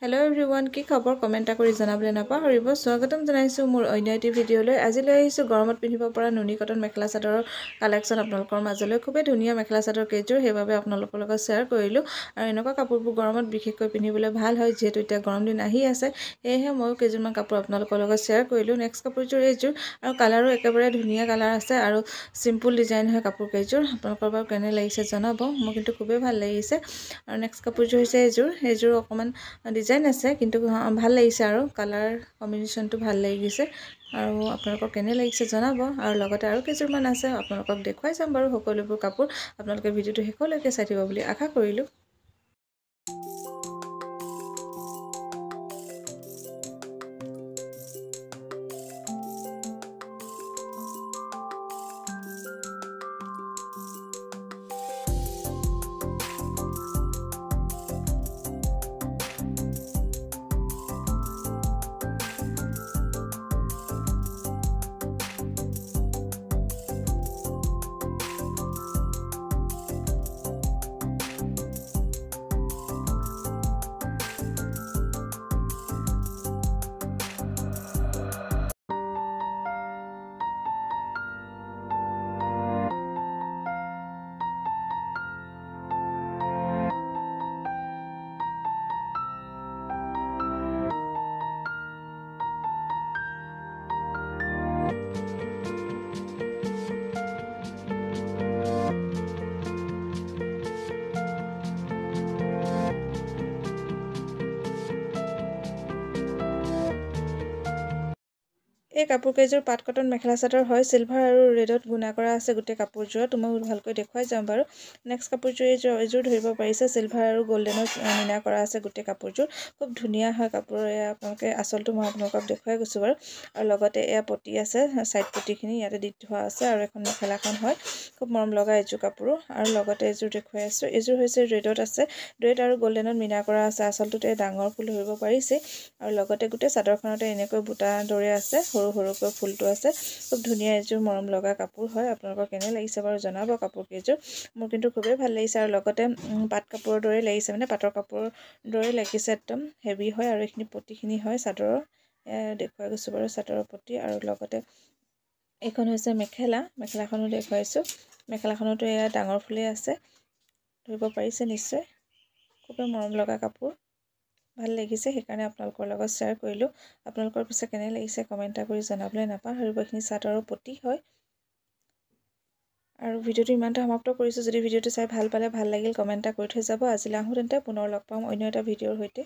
Hello everyone, কি খবৰ comment কৰি জনাবলৈ নাপাহৰিব। স্বাগতম জনাইছো মোৰ অন্য এটি ভিডিঅলৈ। আজি লৈ আহিছো গৰমত পিন্ধিব পৰা নুনি কটন মেখেলা চাদৰৰ কালেকচন আপোনালোকৰ মাজলৈ। খুবেই ধুনীয়া মেখেলা চাদৰ কেইযোৰ, সেইবাবে আপোনালোকৰ লগত শ্বেয়াৰ কৰিলো। আৰু এনেকুৱা কাপোৰবোৰ গৰমত বিশেষকৈ পিন্ধিবলৈ ভাল হয়, যিহেতু এতিয়া গৰম দিন আহি আছে। সেয়েহে মই কেইযোৰমান কাপোৰ আপোনালোকৰ লগত শ্বেয়াৰ কৰিলো। নেক্সট কাপোৰযোৰ এইযোৰ, আৰু কালাৰো একেবাৰে ধুনীয়া কালাৰ আছে আৰু সিম্পল ডিজাইন হয় কাপোৰ কেইযোৰ। আপোনালোকৰ বাৰু কেনে লাগিছে জনাব, মোৰ কিন্তু খুবেই ভাল লাগিছে। আৰু নেক্সট কাপোৰযোৰ হৈছে এইযোৰ অকমান ডিজাইন আছে, কিন্তু ভাল লাগিছে আৰু কালাৰ কম্বিনেশ্যনটো ভাল লাগিছে। আৰু আপোনালোকক কেনে লাগিছে জনাব। আৰু লগতে আৰু কেইযোৰমান আছে, আপোনালোকক দেখুৱাই যাম বাৰু সকলোবোৰ কাপোৰ। আপোনালোকে ভিডিঅ'টো শেষলৈকে চাই থাকিব বুলি আশা কৰিলোঁ। এই কাপোৰ কেইযোৰ পাট কটন মেখেলা চাদৰ হয়। সিলভাৰ আৰু ৰেডত গুণা কৰা আছে গোটেই কাপোৰযোৰত। মই ভালকৈ দেখুৱাই যাম বাৰু। নেক্সট কাপোৰযোৰ এইযোৰ ধৰিব পাৰিছে, সিলভাৰ আৰু গোল্ডেনত মিনা কৰা আছে গোটেই কাপোৰযোৰ। খুব ধুনীয়া হয় কাপোৰ। আপোনালোকে আচলটো মই আপোনালোকক দেখুৱাই গৈছোঁ বাৰু। আৰু লগতে এয়া পটি আছে, চাইড পটিখিনি ইয়াতে দি থোৱা আছে। আৰু এখন মেখেলাখন হয়, খুব মৰম লগা এইযোৰ কাপোৰো। আৰু লগতে এইযোৰ দেখুৱাই আছোঁ, এইযোৰ হৈছে ৰেডত আছে, ৰেড আৰু গোল্ডেনত মিনা কৰা আছে। আচলটোতে ডাঙৰ ফুল ধৰিব পাৰিছে। আৰু লগতে গোটেই চাদৰখনতে এনেকৈ বুটা দৰে আছে, সৰু সৰুকৈ ফুলটো আছে। খুব ধুনীয়া এইযোৰ মৰম লগা কাপোৰ হয়। আপোনালোকৰ কেনে লাগিছে বাৰু জনাব কাপোৰ কেইযোৰ। মোৰ কিন্তু খুবেই ভাল লাগিছে। আৰু লগতে পাট কাপোৰৰ দৰে লাগিছে, মানে পাটৰ কাপোৰৰ দৰে লাগিছে, একদম হেভি হয়। আৰু এইখিনি পটিখিনি হয় চাদৰৰ, দেখুৱাই গৈছোঁ বাৰু চাদৰৰ পটি। আৰু লগতে এইখন হৈছে মেখেলাখনো দেখুৱাইছোঁ। মেখেলাখনতো এয়া ডাঙৰ ফুলেই আছে, ধৰিব পাৰিছে নিশ্চয়। খুবেই মৰম লগা কাপোৰ, ভাল লাগিছে, সেইকাৰণে আপোনালোকৰ লগত শ্বেয়াৰ কৰিলোঁ। আপোনালোকৰ পিছে কেনে লাগিছে কমেণ্ট কৰি জনাবলৈ নাপাহৰিব। এইখিনি চাদৰৰ পটি হয়। আৰু ভিডিঅ'টো ইমানতে সমাপ্ত কৰিছোঁ। যদি ভিডিঅ'টো চাই ভাল পালে, ভাল লাগিল, কমেণ্ট কৰি থৈ যাব। আজিলৈ আহোঁ তেন্তে, পুনৰ লগ পাম অন্য এটা ভিডিঅ'ৰ সৈতে।